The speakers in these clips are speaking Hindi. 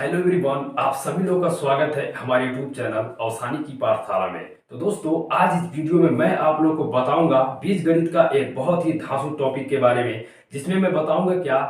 हेलो एवरीवन, आप सभी लोगों का स्वागत है हमारे यूट्यूब चैनल औसानी की पाठशाला में। तो दोस्तों, आज इस वीडियो में मैं आप लोगों को बताऊंगा बीजगणित का एक बहुत ही धांसू टॉपिक के बारे में, जिसमें मैं बताऊंगा क्या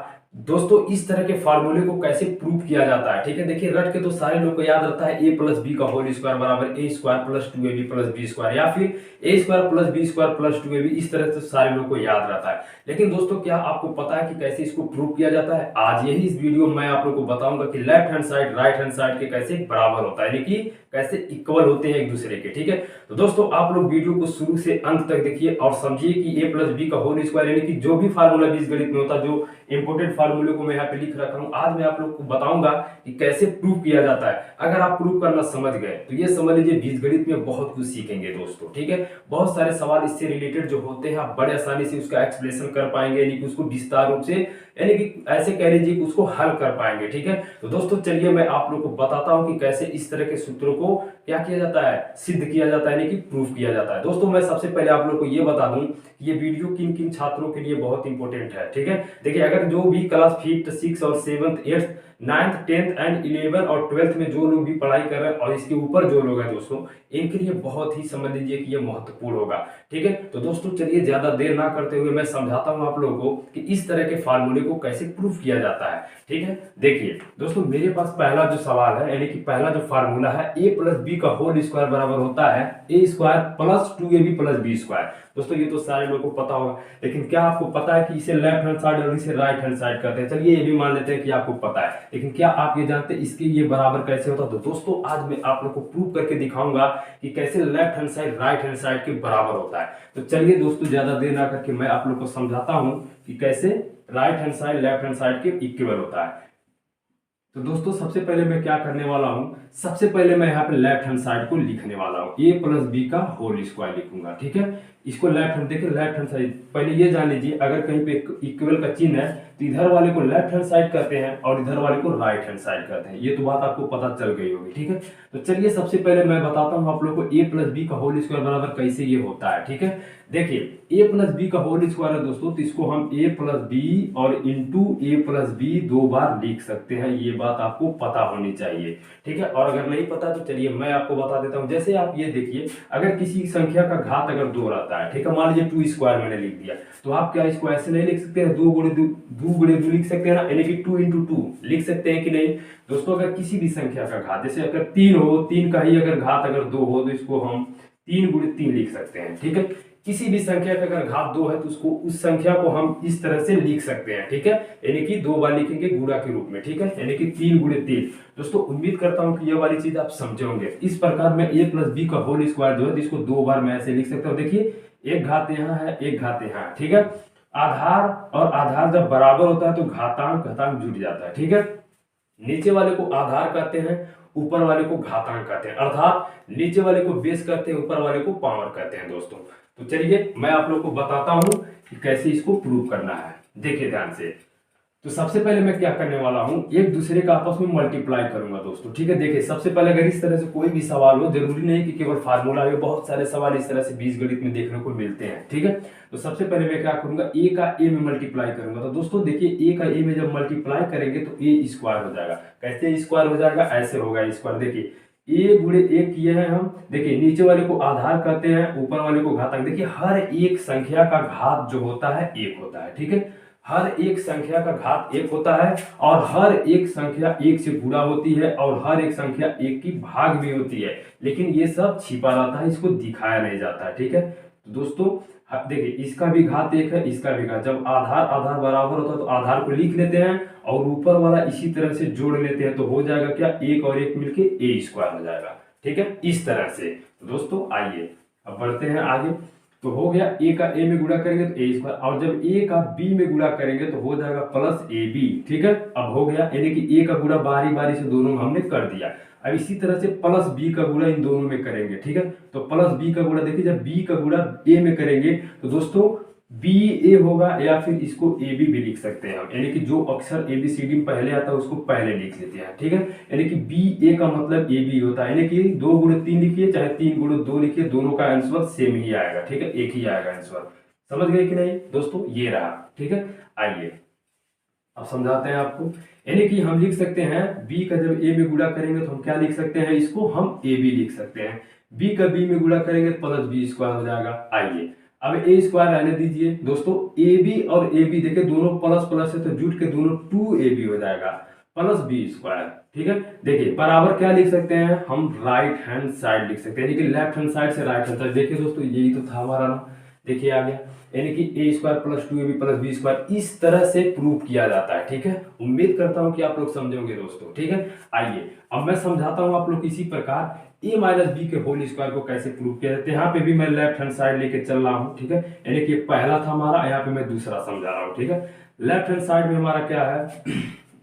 दोस्तों इस तरह के फार्मूले को कैसे प्रूव किया जाता है। ठीक है, देखिए रट के तो सारे लोग को याद रहता है ए प्लस बी का होल स्क्वायर बराबर a square plus 2ab plus b square, या फिर a square plus b square plus 2ab, इस तरह से सारे लोग को याद रहता है। लेकिन दोस्तों, क्या आपको पता है कि कैसे इसको प्रूव किया जाता है? आज यही इस वीडियो में मैं आप लोग को बताऊंगा कि left hand side right hand side के कैसे बराबर होता है, यानी कि कैसे इक्वल होते हैं एक दूसरे के। ठीक है, तो दोस्तों आप लोग वीडियो को शुरू से अंत तक देखिए और समझिए कि ए प्लस बी का होल स्क्वायर यानी कि जो भी फार्मूला बीजगणित में होता है, जो इंपोर्टेंट फार्मूले को मैं यहाँ पे लिख रखा हूँ, आज मैं आप लोग को बताऊंगा कि कैसे प्रूव किया जाता है। अगर आप प्रूव करना समझ गए तो ये समझ लीजिए बीजगणित में बहुत कुछ सीखेंगे दोस्तों। ठीक है, बहुत सारे सवाल इससे रिलेटेड जो होते हैं आप बड़े आसानी से उसका एक्सप्लेनेशन कर पाएंगे, यानी कि उसको विस्तार रूप से, यानी कि ऐसे कह लीजिए कि उसको हल कर पाएंगे। ठीक है, तो दोस्तों चलिए मैं आप लोग को बताता हूं कि कैसे इस तरह के सूत्रों को क्या किया जाता है, सिद्ध किया जाता है, यानी कि प्रूफ किया जाता है। दोस्तों मैं सबसे पहले आप लोग को ये बता दूं कि ये वीडियो किन किन छात्रों के लिए बहुत इंपॉर्टेंट है। ठीक है, देखिए अगर जो भी क्लास 5th 6th और 7th 8th 9th 10th and 11 और 12th में जो लोग भी पढ़ाई कर रहे हैं और इसके ऊपर जो लोग हैं दोस्तों, इनके लिए बहुत ही समझ लीजिए कि ये महत्वपूर्ण होगा। ठीक है, तो दोस्तों चलिए ज्यादा देर ना करते हुए मैं समझाता हूं आप लोगों को कि इस तरह के फार्मूले को कैसे प्रूफ किया जाता है। ठीक है, देखिए दोस्तों मेरे पास पहला जो सवाल है, यानी कि पहला जो फार्मूला है, ए प्लस बी का होल स्क्वायर बराबर होता है a square plus 2ab plus b square. दोस्तों ये तो सारे लोगों को पता होगा, लेकिन क्या आपको पता है कि इसे लेफ्ट हैंड साइड और इसे राइट हैंड साइड करते हैं? चलिए ये भी मान लेते हैं कि आपको पता है, लेकिन क्या आप ये जानते हैं इसके ये बराबर कैसे होता है? तो दोस्तों आज मैं आप लोग को प्रूव करके दिखाऊंगा कि कैसे left hand side right hand side के बराबर होता है। तो चलिए दोस्तों ज्यादा देर ना करके मैं आप लोग को समझाता हूं कि कैसे right hand side left hand side के इक्वल होता है। तो दोस्तों सबसे पहले मैं क्या करने वाला हूं, सबसे पहले मैं यहाँ पे लेफ्ट हैंड साइड को लिखने वाला हूं, ए प्लस बी का होल स्क्वायर लिखूंगा। ठीक है, इसको लेफ्ट हैंड, देखिए लेफ्ट हैंड साइड, पहले ये जान लीजिए अगर कहीं पे इक्वल का चिन्ह है तो इधर वाले को लेफ्ट हैंड साइड करते हैं और इधर वाले को राइट हैंड साइड करते हैं। ये तो बात आपको पता चल गई होगी। ठीक है, तो चलिए सबसे पहले मैं बताता हूँ आप लोग को ए प्लस बी का होल स्क्वायर बराबर कैसे ये होता है। ठीक है, देखिए ए प्लस बी का होल स्क्वायर है दोस्तों, तो इसको हम ए प्लस बी और इंटू ए प्लस बी दो बार लिख सकते हैं, ये बात आपको पता होनी चाहिए। ठीक है, और अगर नहीं पता तो चलिए मैं आपको बता देता हूं। जैसे आप ये देखिए, अगर किसी संख्या का घात अगर 2 रहता है, ठीक है, मान लीजिए 2 स्क्वायर मैंने लिख दिया, तो आप क्या इसको ऐसे नहीं लिख सकते हैं, 2 गुणे 2 लिख सकते हैं ना, यानी कि 2 इंटू 2 लिख सकते हैं कि नहीं दोस्तों? अगर किसी भी संख्या का घात, जैसे अगर 3 हो, 3 का ही अगर घात अगर 2 हो तो इसको हम 3 गुणे 3 लिख सकते हैं। ठीक है, किसी भी संख्या का अगर घात 2 है तो उसको, उस संख्या को हम इस तरह से लिख सकते हैं। ठीक है, यानी कि 2 बार लिखेंगे गुणा के रूप में। ठीक है, यानी कि 3 गुणे 3। दोस्तों उम्मीद करता हूं कि यह वाली चीज आप समझोगे। इस प्रकार में ए प्लस बी का होल स्क्वायर जो है इसको 2 बार मैं ऐसे लिख सकता हूं। देखिए एक घात यहाँ है, एक घात यहाँ है। ठीक है, आधार और आधार जब बराबर होता है तो घातांक घातांक जुड़ जाता है। ठीक है, नीचे वाले को आधार कहते हैं, ऊपर वाले को घातांक कहते हैं, अर्थात नीचे वाले को बेस कहते हैं, ऊपर वाले को पावर कहते हैं दोस्तों। तो चलिए मैं आप लोग को बताता हूं कि कैसे इसको प्रूव करना है। देखिए ध्यान से, तो सबसे पहले मैं क्या करने वाला हूं, एक दूसरे का आपस में मल्टीप्लाई करूंगा दोस्तों। ठीक है, देखिए सबसे पहले अगर इस तरह से कोई भी सवाल हो, जरूरी नहीं कि केवल फार्मूला हो, बहुत सारे सवाल इस तरह से बीजगणित में देखने को मिलते हैं। ठीक है, तो सबसे पहले मैं क्या करूंगा, ए का ए में मल्टीप्लाई करूंगा। तो दोस्तों देखिए ए का ए में जब मल्टीप्लाई करेंगे तो ए स्क्वायर हो जाएगा। कैसे स्क्वायर हो जाएगा? ऐसे होगा स्क्वायर। देखिए ए गुणे एक किए हैं हम, देखिए नीचे वाले को आधार कहते हैं, ऊपर वाले को घातांक। देखिए हर एक संख्या का घात जो होता है एक होता है। ठीक है, हर एक संख्या का घात एक होता है और हर एक संख्या एक से गुणा होती है और हर एक संख्या एक की भाग भी होती है, लेकिन ये सब छिपा रहता है, इसको दिखाया नहीं जाता है। ठीक है, तो दोस्तों देखिए इसका भी घात एक है, इसका भी घात, जब आधार आधार बराबर होता है तो आधार को लिख लेते हैं और ऊपर वाला इसी तरह से जोड़ लेते हैं, तो हो जाएगा क्या, एक और एक मिलके ए स्क्वायर हो जाएगा। ठीक है, इस तरह से। तो दोस्तों आइए अब बढ़ते हैं आगे। तो हो गया ए का ए में गुणा करेंगे तो ए स्क्वायर, और जब ए का बी में गुणा करेंगे तो हो जाएगा प्लस ए बी। ठीक है, अब हो गया, यानी कि ए का गुणा बारी बारी से दोनों में हमने कर दिया। अब इसी तरह से प्लस बी का गुणा इन दोनों में करेंगे। ठीक है, तो प्लस बी का गुणा, देखिए जब बी का गुणा ए में करेंगे तो दोस्तों बी ए होगा, या फिर इसको ए बी भी लिख सकते हैं हम, यानी कि जो अक्षर ए बी सी डी में पहले आता है उसको पहले लिख लेते हैं। ठीक है, यानी कि बी ए का मतलब ए बी होता है, यानी कि 2 गुणे 3 लिखिए चाहे 3 गुणे 2 लिखिए, दोनों का आंसर सेम ही आएगा। ठीक है, एक ही आएगा आंसर। समझ गए कि नहीं दोस्तों? ये रहा। ठीक है, आइए अब समझाते हैं आपको। यानी कि हम लिख सकते हैं b का जब a में गुणा करेंगे तो हम क्या लिख सकते हैं, इसको हम ab लिख सकते हैं। b का b में गुणा करेंगे तो प्लस b स्क्वायर हो जाएगा। आइए अब a स्क्वायर रहने दीजिए दोस्तों। ab और ab देखिए दोनों प्लस प्लस है तो जुट के दोनों 2ab हो जाएगा प्लस b स्क्वायर। ठीक है, देखिए बराबर क्या लिख सकते हैं हम, राइट हैंड साइड लिख सकते हैं, यानी कि लेफ्ट हैंड साइड से राइट हैंड साइड। देखिए दोस्तों यही तो था हमारा ना, देखिए आ गया, यानी कि a square plus 2ab plus b square इस तरह से प्रूव किया जाता है। ठीक है, उम्मीद करता हूं कि आप लोग समझोगे दोस्तों। ठीक है, आइए अब मैं समझाता हूं आप लोग इसी प्रकार ए माइनस बी के होल स्क्वायर को कैसे प्रूव किया जाता है। यहाँ पे भी मैं लेफ्ट हैंड साइड लेके चल रहा हूँ। ठीक है, यानी कि पहला था हमारा, यहाँ पे मैं दूसरा समझा रहा हूँ। ठीक है, लेफ्ट हैंड साइड में हमारा क्या है,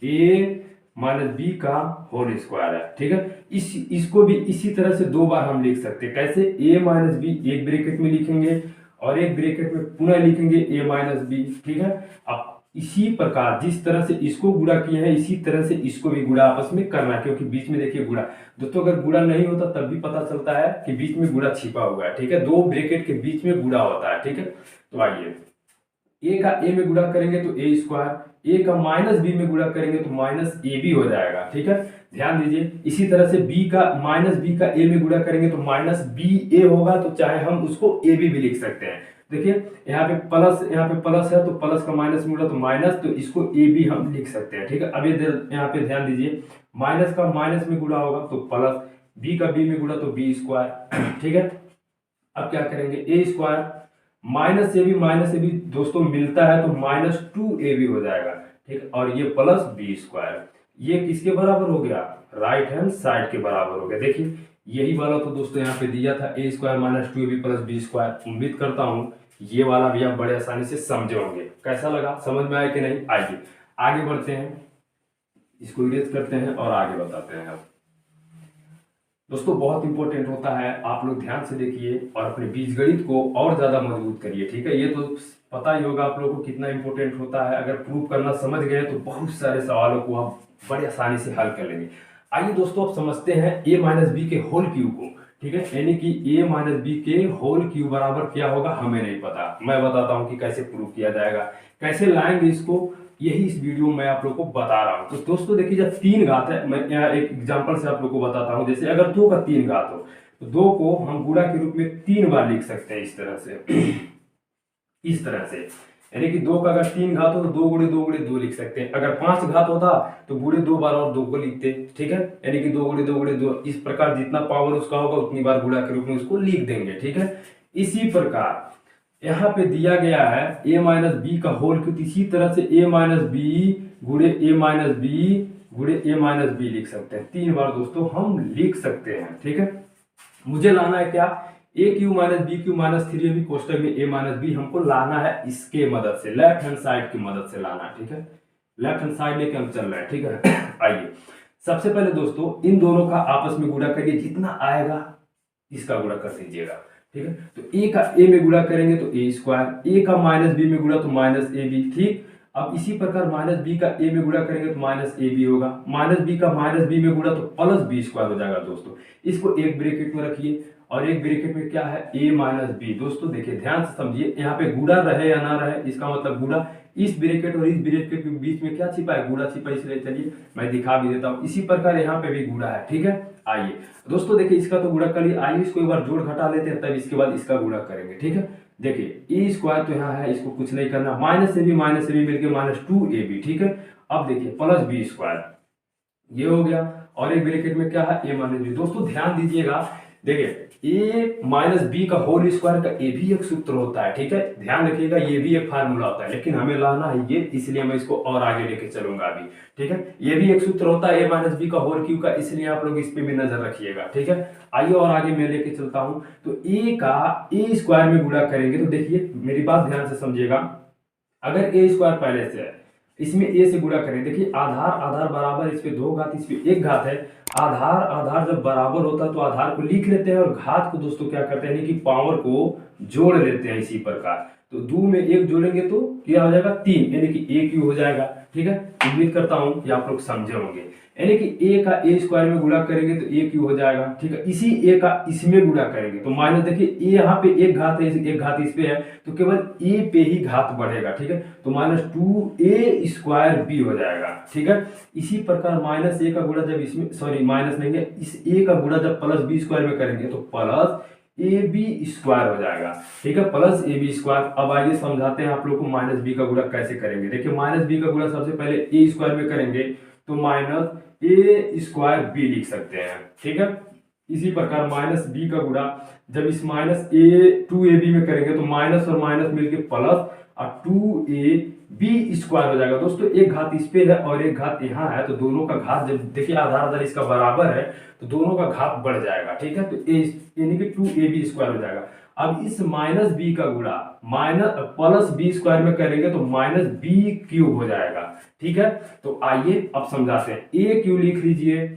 ए माइनस बी का होल स्क्वायर है। ठीक है, इसको भी इसी तरह से दो बार हम लिख सकते हैं। कैसे, ए माइनस बी एक ब्रैकेट में लिखेंगे और एक ब्रैकेट में पुनः लिखेंगे ए माइनस बी। ठीक है, अब इसी प्रकार जिस तरह से इसको गुणा किए हैं इसी तरह से इसको भी गुणा आपस में करना है, क्योंकि बीच में देखिए गुणा दोस्तों अगर गुणा नहीं होता तब भी पता चलता है कि बीच में गुणा छिपा हुआ है। ठीक है, दो ब्रैकेट के बीच में गुणा होता है। ठीक है, तो आइए ए का ए में गुणा करेंगे तो ए स्क्वायर, ए का माइनस बी में गुणा करेंगे तो माइनस ए बी हो जाएगा। ठीक है, ध्यान दीजिए इसी तरह से बी का माइनस बी का ए में गुणा करेंगे तो माइनस बी ए होगा, तो चाहे हम उसको ए बी भी लिख सकते हैं। देखिए यहाँ पे प्लस है तो प्लस का माइनस में गुणा तो माइनस, तो इसको ए बी हम लिख सकते हैं। ठीक है, अब ये यहाँ पे ध्यान दीजिए माइनस का माइनस में गुणा होगा तो प्लस, बी का बी में गुणा तो बी स्क्वायर। ठीक है, अब क्या करेंगे, ए स्क्वायर माइनस से भी दोस्तों मिलता है तो माइनस 2ab हो जाएगा। ठीक, और ये प्लस बी स्क्वायर, ये किसके बराबर हो गया, राइट हैंड साइड के बराबर हो गया। देखिए यही वाला तो दोस्तों यहाँ पे दिया था, a square minus 2ab plus b square. उम्मीद करता हूँ ये वाला भी आप बड़े आसानी से समझे होंगे। कैसा लगा, समझ में आया कि नहीं। आइए आगे बढ़ते हैं, इसको इरेज करते हैं और आगे बताते हैं। अब दोस्तों बहुत इंपॉर्टेंट होता है, आप लोग ध्यान से देखिए और अपने बीजगणित को और ज़्यादा मजबूत करिए। ठीक है, ये तो पता ही होगा आप लोगों को कितना इंपॉर्टेंट होता है। अगर प्रूव करना समझ गए तो बहुत सारे सवालों को आप बड़ी आसानी से हल कर लेंगे। आइए दोस्तों अब समझते हैं ए माइनस बी के होल क्यूब को। ठीक है, यानी कि ए माइनस बी के होल क्यूब बराबर क्या होगा हमें नहीं पता, मैं बताता हूँ कि कैसे प्रूव किया जाएगा, कैसे लाएंगे इसको, यही इस वीडियो में आप लोग को बता रहा हूं। तो दोस्तों देखिए जब 3 घात है, मैं यहाँ एक एग्जांपल से आप लोग को बताता हूं। जैसे अगर 2 का 3 घात हो तो 2 को हम गुणा के रूप में 3 बार लिख सकते हैं इस तरह से इस तरह से, यानी कि 2 का अगर 3 घात हो तो 2 गुणे 2 गुणे 2 लिख सकते हैं। अगर 5 घात होता तो गुणे 2 बार और 2 को लिखते। ठीक है, यानी कि 2 गुणे 2 गुणे 2, इस प्रकार जितना पावर उसका होगा उतनी बार गुणा के रूप में उसको लिख देंगे। ठीक है, इसी प्रकार यहाँ पे दिया गया है a माइनस बी का होल क्यूब, इसी तरह से a माइनस बी गुणे ए माइनस बी गुणे ए माइनस बी लिख सकते हैं। 3 बार दोस्तों हम लिख सकते हैं। ठीक है, मुझे लाना है क्या, a cube minus b cube minus 3ab कोष्टक में a माइनस बी हमको लाना है इसके मदद से, लेफ्ट हैंड साइड की मदद से लाना है। ठीक है, लेफ्ट हैंड साइड लेके हम चल रहे हैं। ठीक है, आइए सबसे पहले दोस्तों इन दोनों का आपस में गुणा करिए, जितना आएगा इसका गुणा कर दीजिएगा। ठीक है, तो ए का ए में गुणा करेंगे तो ए स्क्वायर, ए का माइनस बी में गुणा तो माइनस ए बी। ठीक, अब इसी प्रकार माइनस बी का ए में गुणा करेंगे तो माइनस ए बी होगा, माइनस बी का माइनस बी में गुणा तो प्लस बी स्क्वायर हो जाएगा। दोस्तों इसको एक ब्रैकेट में रखिए और एक ब्रैकेट में क्या है, ए माइनस बी। दोस्तों देखिए ध्यान से समझिए, यहाँ पे गुणा रहे या ना रहे इसका मतलब गुणा, इस ब्रैकेट और इस ब्रैकेट के बीच में क्या छिपा है, गुणा छिपा, इसलिए चलिए मैं दिखा भी देता हूँ। इसी प्रकार यहाँ पे भी गुणा है। ठीक है, आइए दोस्तों देखिए इसका तो गुणा कर लिया, आइए इसको एक बार जोड़ घटा लेते हैं, तब इसके बाद इसका गुणा करेंगे। ठीक है, देखिए ए स्क्वायर तो यहाँ है, इसको कुछ नहीं करना, माइनस से भी मिलकर माइनस 2ab। ठीक है, अब देखिए प्लस बी स्क्वायर ये हो गया और एक ब्रैकेट में क्या है, ए माइनस बी। दोस्तों ध्यान दीजिएगा, देखिए ए माइनस बी का होल स्क्वायर का ये भी एक सूत्र होता है। ठीक है, ध्यान रखिएगा ये भी एक फार्मूला होता है, लेकिन हमें लाना है ये, इसलिए मैं इसको और आगे लेके चलूंगा अभी। ठीक है, ये भी एक सूत्र होता है ए माइनस बी का होल क्यूब का, इसलिए आप लोग इस पे भी नजर रखिएगा। ठीक है, आइए और आगे मैं लेके चलता हूं। तो ए का ए स्क्वायर में गुणा करेंगे तो देखिए मेरी बात ध्यान से समझिएगा, अगर ए स्क्वायर पहले से है इसमें ए से गुणा करें, देखिए आधार आधार बराबर, इस पे 2 घात इस पे 1 घात है, आधार आधार जब बराबर होता है तो आधार को लिख लेते हैं और घात को दोस्तों क्या करते हैं कि पावर को जोड़ लेते हैं। इसी प्रकार तो 2 में 1 जोड़ेंगे तो क्या हो जाएगा 3, यानी कि a क्यू हो जाएगा। ठीक है, उम्मीद करता हूं कि आप लोग समझे होंगे। यानी कि ए का ए स्क्वायर में गुणा करेंगे तो ए क्यू हो जाएगा, ठीक है। इसी ए का इसमें गुणा करेंगे तो माइनस, देखिए ए यहाँ पे एक घात है, एक घात इस पे है, तो केवल ए पे ही घात बढ़ेगा, ठीक है। तो माइनस 2a² b हो जाएगा, ठीक है। इसी प्रकार माइनस ए का गुणा जब इसमें, सॉरी माइनस नहीं है, इस ए का गुणा जब प्लस बी स्क्वायर में करेंगे तो प्लस AB² हो जाएगा, ठीक है, प्लस AB²। अब आइए समझाते हैं आप लोग को माइनस बी का गुणा कैसे करेंगे। देखिए माइनस बी का गुणा सबसे पहले ए स्क्वायर में करेंगे तो माइनस A² लिख सकते हैं, ठीक है। इसी प्रकार माइनस बी का गुणा जब इस माइनस A2AB में करेंगे तो माइनस और माइनस मिलके प्लस और 2AB² हो जाएगा। दोस्तों एक घात इस पे है और एक घात यहाँ है, तो दोनों का घात जब देखिए आधार इसका बराबर है तो दोनों का घात बढ़ जाएगा, ठीक है। तो ए यानी कि 2AB² हो जाएगा। अब इस माइनस बी का गुणा माइनस प्लस B² में करेंगे तो माइनस B³ हो जाएगा, ठीक है। तो आइए अब समझाते हैं। AQ लिख लीजिए,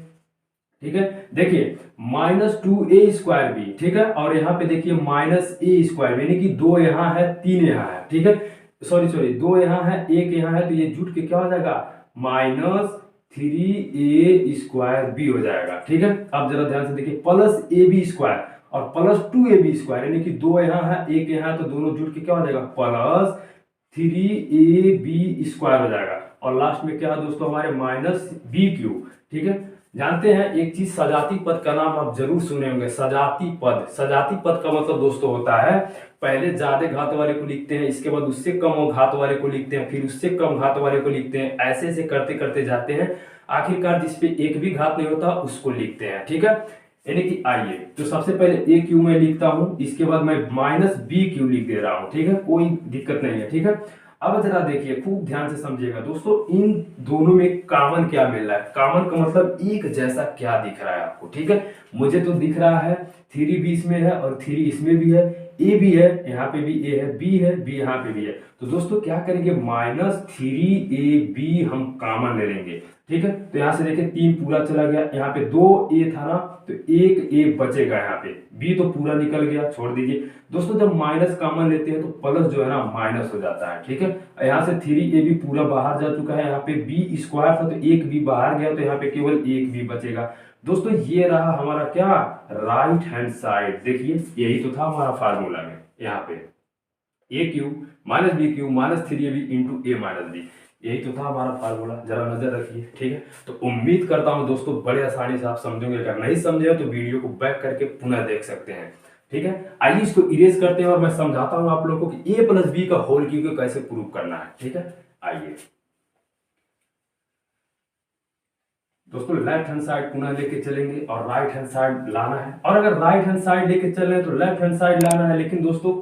ठीक है। देखिए माइनस 2A²B, ठीक है, और यहाँ पे देखिए माइनस A² यानी कि 2 यहाँ है 3 यहाँ है, ठीक है। सॉरी 2 यहाँ है 1 यहाँ है, तो ये जुट के क्या हो जाएगा माइनस 3A² B हो जाएगा, ठीक है। अब जरा ध्यान से देखिए प्लस AB² और प्लस 2AB² यानी कि 2 यहाँ है 1 यहाँ है, तो दोनों जुट के क्या हो जाएगा प्लस 3AB² हो जाएगा। और लास्ट में क्या है दोस्तों हमारे माइनस BQ, ठीक है। जानते हैं एक चीज, सजाती पद का नाम आप जरूर सुने होंगे, सजाती पद। सजाती पद का मतलब दोस्तों होता है पहले ज्यादा घात वाले को लिखते हैं, इसके बाद उससे कम घात वाले को लिखते हैं, फिर उससे कम घात वाले को लिखते हैं, ऐसे ऐसे करते करते जाते हैं, आखिरकार जिसपे एक भी घात नहीं होता उसको लिखते हैं, ठीक है। यानी कि आइए तो सबसे पहले AQ में लिखता हूं, इसके बाद मैं माइनस BQ लिख दे रहा हूं, ठीक है, कोई दिक्कत नहीं है, ठीक है। अब जरा देखिए खूब ध्यान से समझिएगा दोस्तों, इन दोनों में कॉमन क्या मिल रहा है। कॉमन का मतलब एक जैसा क्या दिख रहा है आपको, ठीक है। मुझे तो दिख रहा है 3 भी इसमें है और 3 इसमें भी है, ए भी है, यहाँ पे भी ए है, बी है, बी यहाँ पे भी है। तो दोस्तों क्या करेंगे माइनस 3AB हम कॉमन ले लेंगे, ठीक है। तो यहाँ से देखिए 3 पूरा चला गया, यहाँ पे 2A था ना, तो 1A बचेगा, यहाँ पे B तो पूरा निकल गया, छोड़ दीजिए। दोस्तों जब माइनस कॉमन लेते हैं तो प्लस जो है ना माइनस हो जाता है, ठीक है। यहाँ से 3AB पूरा बाहर जा चुका है, यहाँ पे B² था तो 1B बाहर गया, तो यहाँ पे केवल 1B बचेगा। दोस्तों ये रहा हमारा क्या राइट हैंड साइड। देखिए यही तो था हमारा फार्मूला में, यहाँ पे AQ minus BQ minus 3AB into A minus B, यही तो था हमारा फार्मूला, जरा नजर रखिए, ठीक है। तो उम्मीद करता हूं दोस्तों बड़े आसानी से आप समझोगे, अगर नहीं समझे तो वीडियो को बैक करके पुनः देख सकते हैं, ठीक है। आइए इसको इरेज करते हैं और मैं समझाता हूं आप लोगों को कि A प्लस B का होल क्यू को कैसे प्रूव करना है, ठीक है। आइए दोस्तों लेफ्ट हैंड साइड पुनः लेके चलेंगे और राइट हैंड साइड लाना है, और अगर राइट हैंड साइड लेके चल रहे हैं तो लेफ्ट हैंड साइड लाना है। लेकिन दोस्तों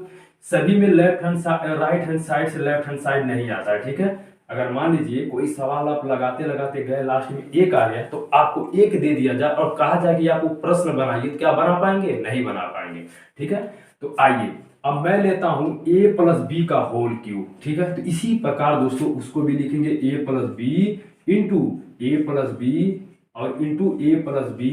सभी में left hand side right hand side से लेफ्ट हैंड साइड नहीं आता है, ठीक है। अगर मान लीजिए कोई सवाल आप लगाते लगाते गए, लास्ट में एक आ गया तो आपको एक दे दिया जाए और कहा जाए कि आप वो प्रश्न बनाइए, तो क्या बना पाएंगे, नहीं बना पाएंगे, ठीक है। तो आइए अब मैं लेता हूं A प्लस B का होल क्यूब, ठीक है। तो इसी प्रकार दोस्तों उसको भी लिखेंगे A plus B into A plus B और इंटू A प्लस B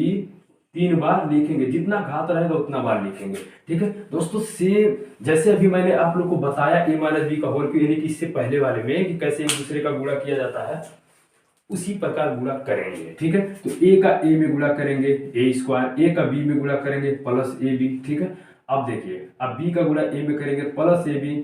3 बार लिखेंगे, जितना घात रहेगा उतना बार लिखेंगे, ठीक है। दोस्तों सेम जैसे अभी मैंने आप लोग को बताया A माइनस B का होल क्यूब, यानी कि इससे पहले वाले में कि कैसे एक दूसरे का गुणा किया जाता है, उसी प्रकार गुणा करेंगे, ठीक है। तो A का A में गुणा करेंगे A², A का B में गुणा करेंगे प्लस AB, ठीक है। अब देखिए अब B का गुणा A में करेंगे प्लस AB,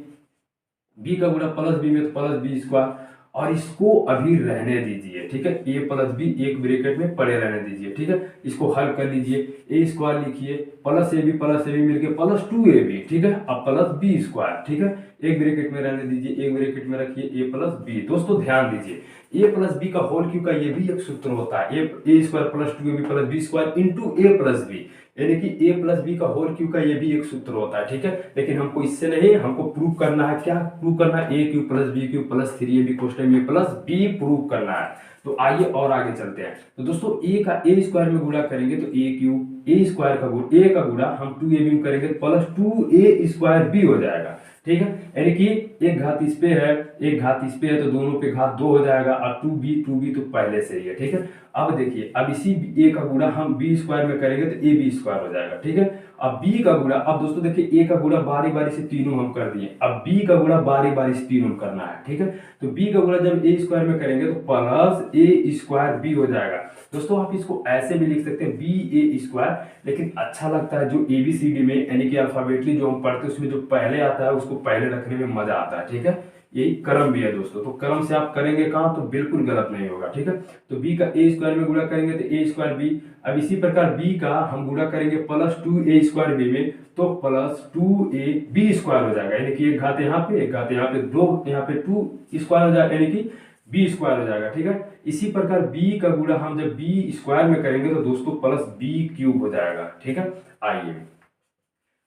B का गुणा प्लस B में तो प्लस B², और इसको अभी रहने दीजिए, ठीक है। A प्लस B एक ब्रैकेट में पड़े रहने दीजिए, ठीक है। इसको हल कर लीजिए, A² लिखिए प्लस AB मिलके प्लस 2AB, ठीक है। अब प्लस B², ठीक है, एक ब्रैकेट में रहने दीजिए, एक ब्रैकेट में रखिए A प्लस B। दोस्तों ध्यान दीजिए A प्लस B का होल क्यूब का ये भी एक सूत्र होता है, A² plus 2AB plus B² into A plus B, यानी कि A प्लस B का होल क्यूब का ये भी एक सूत्र होता है, ठीक है। लेकिन हमको इससे नहीं, हमको प्रूव करना है, क्या प्रूव करना है, A³ plus B³ plus 3AB कोष्टक में प्लस B प्रूव करना है। तो आइए और आगे चलते हैं। तो दोस्तों A का A² में गुणा करेंगे तो A² का गुणा A का गुणा हम 2AB में करेंगे प्लस 2A² B हो जाएगा, ठीक है। यानी कि एक घात इस पे है, एक घात इस पे है, तो दोनों पे घात 2 हो जाएगा, और 2B तो पहले से ही है, ठीक है। अब देखिए अब इसी A का गुणा हम B² में करेंगे तो AB² हो जाएगा, ठीक है। अब B का गुणा, अब दोस्तों देखिए A का गुणा बारी बारी से तीनों हम कर दिए, अब B का गुणा बारी बारी से तीनों करना है, ठीक है। तो B का गुणा जब A² में करेंगे तो प्लस A² B हो जाएगा। दोस्तों आप इसको ऐसे भी लिख सकते हैं बी ए स्क्वायर, लेकिन अच्छा लगता है जो ABCD में यानी कि अल्फाबेटली जो हम पढ़ते हैं उसमें जो पहले आता है उसको पहले रखने में मजा आता है, ठीक है। यही क्रम भी है दोस्तों, तो क्रम से आप करेंगे काम तो बिल्कुल गलत नहीं होगा, ठीक है। तो बी का ए स्क्वायर में गुणा करेंगे तो ए स्क्वायर बी। अब इसी प्रकार बी का हम गुणा करेंगे प्लस 2a स्क्वायर बी में, तो प्लस 2a बी स्क्वायर हो जाएगा, यानी कि एक घात यहाँ पे एक घात यहाँ पे, दो यहाँ पे 2 स्क्वायर हो जाएगा, यानी कि बी स्क्वायर हो जाएगा, ठीक है। इसी प्रकार बी का गुणा हम जब बी स्क्वायर में करेंगे तो दोस्तों प्लस बी क्यूब हो जाएगा, ठीक है। आइए,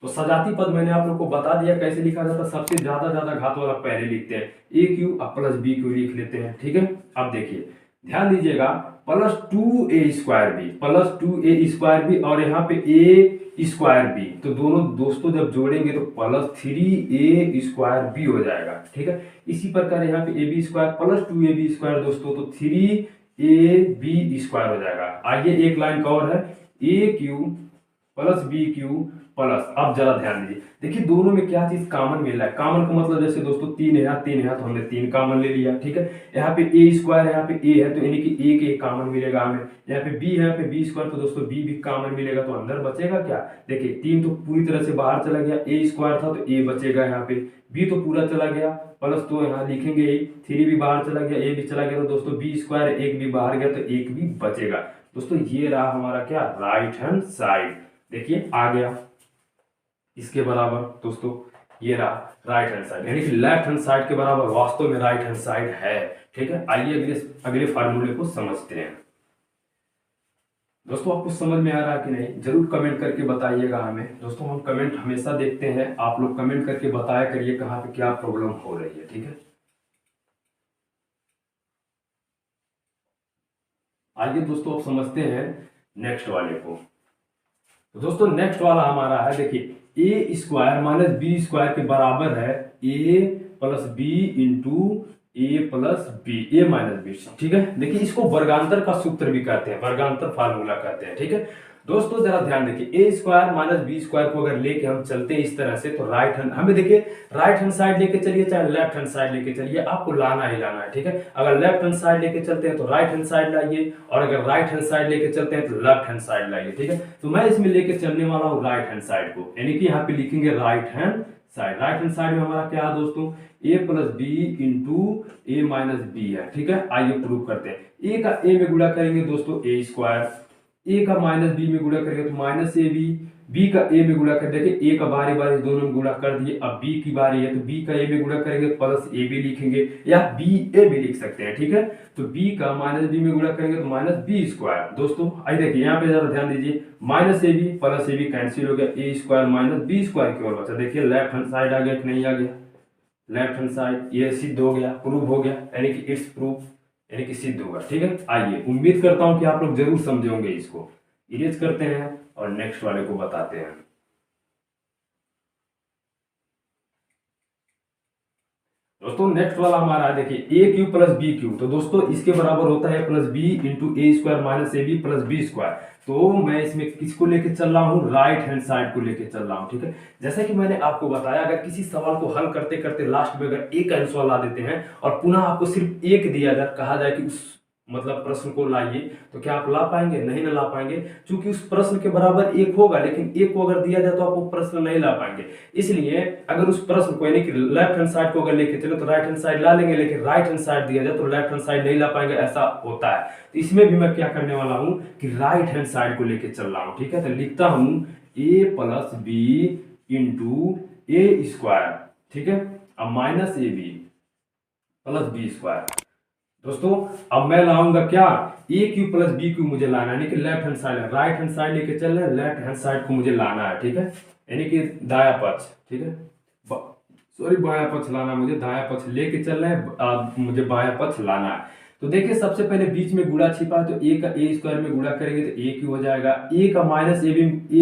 तो सजाती पद मैंने आप लोग को बता दिया कैसे लिखा जाता है। सबसे ज्यादा घात वाला पहले लिखते हैं, ए क्यू अब प्लस बी क्यू लिख लेते हैं, ठीक है। अब देखिए ध्यान दीजिएगा, plus 2a square b, plus 2a square b और यहाँ पे a स्क्वायर बी, तो दोनों दोस्तों जब जोड़ेंगे तो प्लस 3a स्क्वायर बी हो जाएगा, ठीक है। इसी प्रकार यहाँ पे a b square plus 2ab square दोस्तों, तो 3ab स्क्वायर हो जाएगा। आइए एक लाइन का और है, a cube plus b cube plus, अब जरा ध्यान दीजिए, देखिए दोनों में क्या चीज कॉमन मिल रहा है। कॉमन का मतलब जैसे दोस्तों 3 है 3 है तो हमने 3 कॉमन ले लिया, ठीक है। यहाँ पे ए स्क्वायर यहाँ पे ए है तो यानी कि एक कॉमन मिलेगा हमें। यहाँ पे बी है यहाँ पे बी स्क्वायर, तो दोस्तों बी भी कॉमन मिलेगा, तो अंदर बचेगा क्या, देखिए 3 तो पूरी तरह से बाहर चला गया, ए स्क्वायर था तो ए बचेगा, यहाँ पे बी तो पूरा चला गया, प्लस तो यहाँ लिखेंगे 3 भी बाहर चला गया, ए भी चला गया, तो दोस्तों बी स्क्वायर एक भी बाहर गया तो एक भी बचेगा। दोस्तों ये रहा हमारा क्या, राइट हैंड साइड, देखिए आ गया इसके बराबर दोस्तों, ये रहा राइट हैंड साइड, यानी कि लेफ्ट हैंड साइड के बराबर वास्तव में राइट हैंड साइड है, ठीक है। आइए अगले फार्मूले को समझते हैं। दोस्तों आपको समझ में आ रहा है कि नहीं, जरूर कमेंट करके बताइएगा हमें। दोस्तों हम कमेंट हमेशा देखते हैं, आप लोग कमेंट करके बताया करिए कहाँ पे क्या प्रॉब्लम हो रही है, ठीक है। आइए दोस्तों अब समझते हैं नेक्स्ट वाले को। तो दोस्तों नेक्स्ट वाला हमारा है, देखिए ए स्क्वायर माइनस बी स्क्वायर के बराबर है a plus b into A plus B, A minus B, ठीक है। देखिए इसको वर्गांतर का सूत्र भी कहते हैं, वर्गांतर फार्मूला कहते हैं, ठीक है। दोस्तों जरा ध्यान देखिए, ए स्क्वायर माइनस बी स्क्वायर को अगर लेके हम चलते हैं इस तरह से, तो राइट हैंड हमें देखिए राइट हैंड साइड लेके चलिए चाहे लेफ्ट हैंड साइड लेके चलिए, आपको लाना ही लाना है, ठीक है। अगर लेफ्ट हैंड साइड लेके चलते हैं तो राइट हैंड साइड लाइए, और अगर राइट हैंड साइड लेके चलते हैं तो लेफ्ट हैंड साइड लाइए, ठीक है। तो मैं इसमें लेके चलने वाला हूँ राइट हैंड साइड को, यानी कि यहाँ पे लिखेंगे right hand side. Right hand side में हमारा क्या है दोस्तों, ए प्लस बी इंटू ए माइनस बी है, ठीक है। आइए प्रूव करते हैं, ए का ए में गुणा करेंगे दोस्तों ए स्क्वायर, ए का माइनस बी में गुणा करेंगे तो माइनस ए बी, बी का ए में गुणा कर, देखिए ए का बारी बारी दोनों में गुणा कर दिए, अब बी की बारी है तो बी का ए में गुणा करेंगे प्लस ए बी लिखेंगे, या बी ए भी लिख सकते हैं, ठीक है। तो बी का माइनस बी में गुणा करेंगे तो माइनस बी स्क्वायर। दोस्तों आइए देखिए यहाँ पे जरा ध्यान दीजिए, minus a b plus a b cancel हो गया, a square minus b square की ओर बचा। देखिए लेफ्ट हैंड साइड आ गया कि नहीं आ गया, लेफ्ट हैंड साइड ये सिद्ध हो गया, प्रूव हो गया, यानी कि इट्स प्रूफ, यानी कि सिद्ध होगा, ठीक है। आइए उम्मीद करता हूं कि आप लोग जरूर समझे होंगे। इसको इरेज करते हैं और नेक्स्ट वाले को बताते हैं। दोस्तों नेक्स्ट वाला हमारा है, देखिए a cube plus b cube, तो दोस्तों इसके बराबर होता है plus b into a square minus a b plus b square. तो मैं इसमें किसको लेके चल रहा हूँ, राइट हैंड साइड को लेके चल रहा हूँ, ठीक है। जैसा कि मैंने आपको बताया, अगर किसी सवाल को हल करते करते लास्ट में अगर एक आंसर ला देते हैं और पुनः आपको सिर्फ एक दिया जाए, कहा जाए कि उस मतलब प्रश्न को लाइए, तो क्या आप ला पाएंगे, नहीं ना ला पाएंगे, क्योंकि उस प्रश्न के बराबर एक होगा, लेकिन एक को अगर दिया जाए तो आप वो प्रश्न नहीं ला पाएंगे। इसलिए अगर उस प्रश्न को यानी कि लेफ्ट हैंड साइड को अगर लेके चले तो राइट हैंड साइड ला लेंगे, लेकिन राइट हैंड साइड दिया जाए तो लेफ्ट हैंड साइड नहीं ला पाएंगे, ऐसा होता है। तो इसमें भी मैं क्या करने वाला हूं कि राइट हैंड साइड को लेके चल रहा हूं, ठीक है। तो लिखता हूं a plus b into a square, ठीक है, अब minus a b plus b square. दोस्तों अब मैं लाऊंगा क्या, a cube plus b cube मुझे लाना है, यानी कि लेफ्ट हैंड साइड है, राइट हैंड साइड लेके चल रहे हैं, लेफ्ट हैंड साइड को मुझे लाना है, ठीक है, यानी कि दाया पक्ष, ठीक है, सॉरी बाया पक्ष लाना, मुझे दाया पक्ष लेके चल रहे हैं, मुझे बाया पक्ष लाना है। तो देखिए सबसे पहले बीच में गुणा छिपा है, तो ए का ए स्क्वायर में गुणा करेंगे तो ए क्यू हो जाएगा, ए का माइनस ए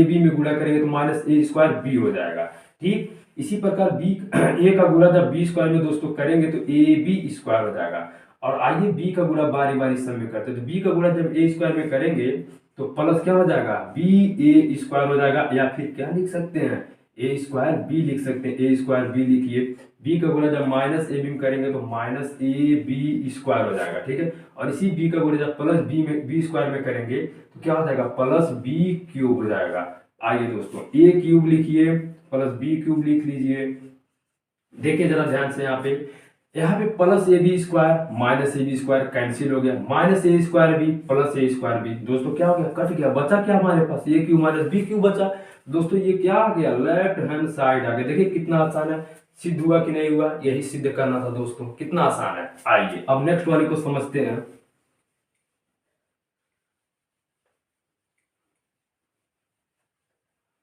बी में गुणा करेंगे तो माइनस ए स्क्वायर बी हो जाएगा, ठीक। इसी प्रकार बी ए का गुणा जब बी स्क्वायर में दोस्तों करेंगे तो ए बी स्क्वायर हो जाएगा। और आइए बी का गुणा बारी बारी सब में करते हैं, तो बी का गुणा जब ए स्क्वायर में करेंगे तो प्लस क्या हो जाएगा, बी ए स्क्वायर हो जाएगा, या फिर क्या लिख सकते हैं, ए स्क्वायर बी लिख सकते हैं, ए स्क्वायर बी लिखिए। बी का गुणा जब माइनस ए बी में करेंगे तो माइनस ए बी स्क्वायर हो जाएगा, ठीक है। और इसी बी का गुणा जब प्लस बी में बी स्क्वायर में करेंगे तो क्या हो जाएगा, प्लस बी क्यूब हो जाएगा। आइए दोस्तों, ए क्यूब लिखिए प्लस बी क्यूब लिख लीजिए। देखिए जरा ध्यान से यहाँ पे plus a b square minus a b square cancel हो गया, minus a square b plus a square b, दोस्तों क्या हो गया, कट गया, बचा क्या हमारे पास, a cube minus b cube बचा। दोस्तों ये क्या आ गया, लेफ्ट हैंड साइड आ गया। देखिए कितना आसान है, सिद्ध हुआ कि नहीं हुआ, यही सिद्ध करना था दोस्तों, कितना आसान है। आइए अब नेक्स्ट वाले को समझते हैं।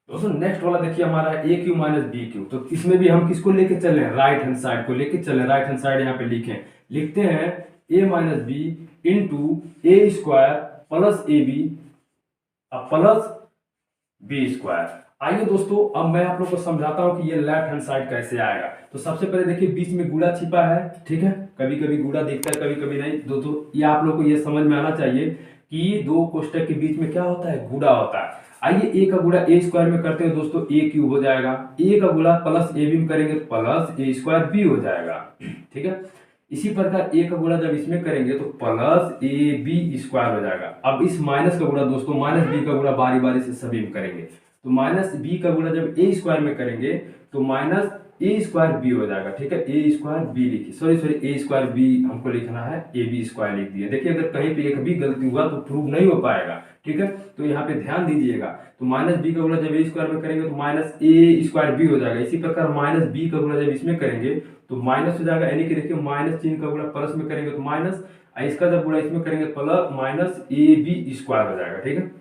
दोस्तों नेक्स्ट वाला देखिए हमारा ए क्यू माइनस बी क्यू, तो इसमें भी हम किसको लेके चल रहे हैं, राइट हैंड साइड को लेके चल रहे हैं। राइट हैंड साइड यहाँ पे लिखते हैं a minus b into a square plus a b plus b square. आइए दोस्तों अब मैं आप लोग को समझाता हूं कि ये लेफ्ट हैंड साइड कैसे आएगा। तो सबसे पहले देखिए बीच में गुणा छिपा है, ठीक है, कभी कभी गुणा दिखता है कभी कभी नहीं। दोस्तों ये आप लोग को ये समझ में आना चाहिए कि दो कोष्टक के बीच में क्या होता है, गुणा होता है। आइए ए का गुणा ए स्क्वायर में करते हैं दोस्तों, ए क्यूब हो जाएगा। ए का गुणा प्लस ए बी में करेंगे तो प्लस ए स्क्वायर बी हो जाएगा, ठीक है। इसी प्रकार ए का गुणा जब इसमें करेंगे तो प्लस ए बी स्क्वायर हो जाएगा। अब इस माइनस का गुणा दोस्तों माइनस बी का गुणा बारी बारी से सभी में करेंगे, तो माइनस बी का गुणा जब ए स्क्वायर में करेंगे तो माइनस ए स्क्वायर बी हो जाएगा, ठीक है। ए स्क्वायर बी लिखिए, सॉरी ए स्क्वायर बी हमको लिखना है, ए बी स्क्वायर लिख दिया। देखिए अगर कहीं पे एक भी गलती हुआ तो प्रूव नहीं हो पाएगा, ठीक है। तो यहाँ पे ध्यान दीजिएगा, तो माइनस बी का गुणा जब ए स्क्वायर में करेंगे तो माइनस ए स्क्वायर बी हो जाएगा। इसी प्रकार माइनस बी का गुणा जब इसमें करेंगे तो माइनस हो जाएगा, यानी कि देखिए माइनस चिन्ह का गुणा प्लस में करेंगे तो माइनस, इसका जब गुणा इसमें करेंगे plus minus a b square हो जाएगा, ठीक है।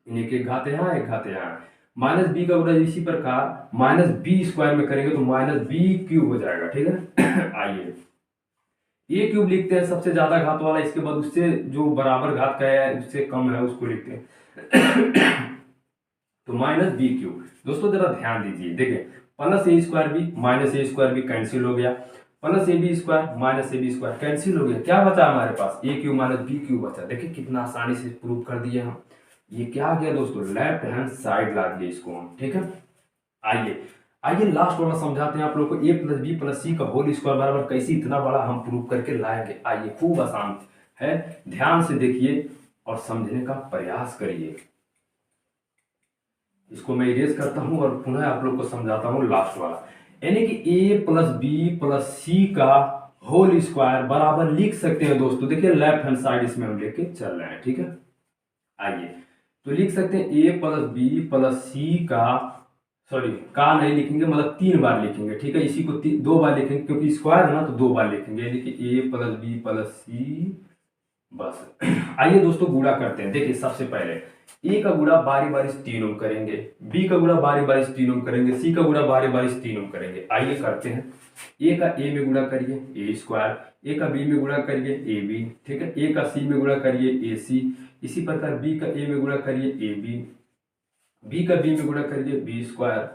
इन्हें एक घात यहाँ एक घात यहाँ, माइनस बी का गुणा इसी प्रकार माइनस बी स्क्वायर में करेंगे तो माइनस बी क्यूब हो जाएगा, ठीक है। आइए ए क्यूब लिखते हैं सबसे ज्यादा घात वाला, इसके बाद उससे जो बराबर घात का है उससे कम है उसको लिखते हैं तो माइनस बी क्यूब। दोस्तों जरा ध्यान दीजिए, देखिए plus a square b minus a square b cancel हो गया, plus a b square minus a b square cancel हो गया, क्या बचा हमारे पास, a cube minus b cube बचा। देखिए कितना आसानी से प्रूव कर दिए हम। ये क्या आ गया दोस्तों, लेफ्ट हैंड साइड ला दिए इसको हम, ठीक है। आइए लास्ट वाला समझाते हैं आप लोगों को, ए प्लस बी प्लस सी का होल स्क्वायर बराबर कैसे इतना बड़ा हम प्रूव करके लाएंगे। आइए खूब आसान है, ध्यान से देखिए और समझने का प्रयास करिए। इसको मैं इरेज करता हूं और पुनः आप लोग को समझाता हूं लास्ट वाला, यानी कि ए प्लस बी प्लस सी का होल स्क्वायर बराबर लिख सकते हैं दोस्तों। देखिए लेफ्ट हैंड साइड इसमें हम लेके चल रहे हैं, ठीक है। आइए तो लिख सकते हैं ए प्लस बी प्लस सी का, सॉरी का नहीं लिखेंगे, मतलब 3 बार लिखेंगे, ठीक है। इसी को 2 बार लिखेंगे क्योंकि स्क्वायर है ना, तो 2 बार लिखेंगे, यानी कि ए प्लस बी प्लस सी, बस। आइए दोस्तों गुणा करते हैं। देखिए सबसे पहले ए का गुणा बारी बारी तीनों करेंगे, बी का गुणा बारी बारी तीनों करेंगे, सी का गुणा बारी बारी तीनों करेंगे। आइए करते हैं, ए का ए में गुणा करिए ए स्क्वायर, ए का बी में गुणा करिए ए बी, ठीक है। ए का सी में गुणा करिए ए सी, इसी प्रकार बी का ए में गुणा करिए ए बी, बी का बी में गुणा करिए बी स्क्वायर,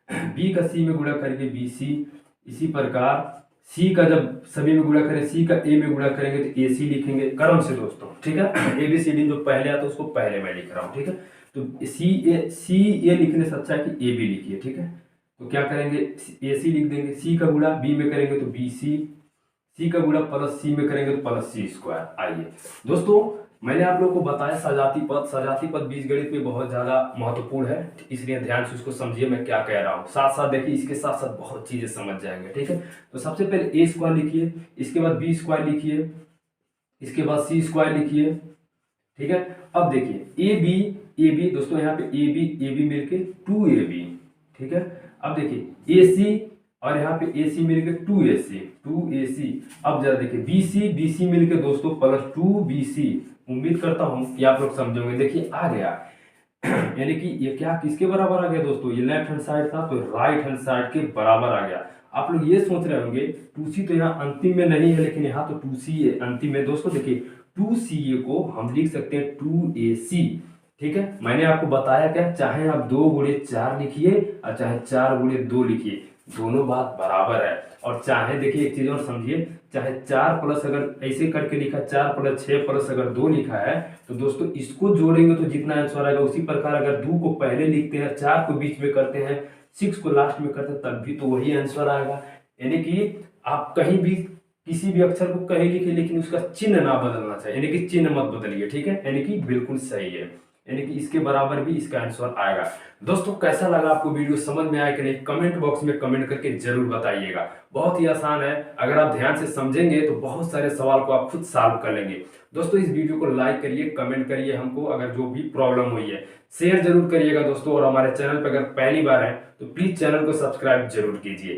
बी का सी में गुणा करिए बी सी, इसी प्रकार सी का जब सभी में गुणा करें, सी का ए में गुणा करेंगे तो ए सी लिखेंगे क्रम से दोस्तों, ठीक है। ए बी सी डी जो पहले आता है उसको पहले मैं लिख रहा हूँ, ठीक है। तो सी ए लिखने से अच्छा है कि ए बी लिखिए, ठीक है। तो क्या करेंगे, ए सी लिख देंगे, सी का गुणा बी में करेंगे तो बी सी का गुणा प्लस सी में करेंगे तो प्लस सी स्क्वायर। आइए दोस्तों मैंने आप लोगों को बताया सजाती पद बीजगणित में बहुत ज्यादा महत्वपूर्ण है, इसलिए ध्यान से उसको समझिए मैं क्या कह रहा हूँ। साथ साथ देखिए इसके साथ साथ बहुत चीजें समझ जाएंगे, ठीक है। तो सबसे पहले ए स्क्वायर लिखिए, इसके बाद बी स्क्वायर लिखिए, इसके बाद सी स्क्वायर लिखिए, ठीक है। अब देखिए ए बी दोस्तों, यहाँ पे ए बी मिलके 2ab, ठीक है। अब देखिए ए सी और यहाँ पे ए सी मिलके 2ac। अब जरा देखिए बी सी मिलके दोस्तों प्लस 2bc। उम्मीद करता हूं कि आप लोग समझोगे। देखिए आ गया, यानी कि ये क्या किसके बराबर आ गया दोस्तों, ये लेफ्ट हैंड साइड था तो राइट हैंड साइड के बराबर आ गया। आप लोग ये सोच रहे होंगे 2c तो यहाँ अंतिम में नहीं है, लेकिन यहाँ तो 2c है अंतिम में। दोस्तों देखिए 2ca को हम लिख सकते हैं 2ac, ठीक है। मैंने आपको बताया क्या, चाहे आप 2 गुणे 4 लिखिए और चाहे 4 गुणे 2 लिखिए, दोनों बात बराबर है। और चाहे देखिए एक चीज और समझिए, चाहे 4 प्लस अगर ऐसे करके लिखा 4 प्लस 6 प्लस अगर 2 लिखा है तो दोस्तों इसको जोड़ेंगे तो जितना आंसर आएगा, उसी प्रकार अगर 2 को पहले लिखते हैं 4 को बीच में करते हैं सिक्स को लास्ट में करते तब भी तो वही आंसर आएगा। यानी कि आप कहीं भी किसी भी अक्षर को कहीं लिखिए लेकिन उसका चिन्ह ना बदलना चाहिए, यानी कि चिन्ह मत बदलिए, ठीक है, यानी कि बिल्कुल सही है, यानी कि इसके बराबर भी इसका आंसर आएगा। दोस्तों कैसा लगा आपको वीडियो, समझ में आया कि नहीं, कमेंट बॉक्स में कमेंट करके जरूर बताइएगा। बहुत ही आसान है, अगर आप ध्यान से समझेंगे तो बहुत सारे सवाल को आप खुद सॉल्व कर लेंगे। दोस्तों इस वीडियो को लाइक करिए, कमेंट करिए, हमको अगर जो भी प्रॉब्लम हुई है शेयर जरूर करिएगा दोस्तों, और हमारे चैनल पर अगर पहली बार है तो प्लीज चैनल को सब्सक्राइब जरूर कीजिए।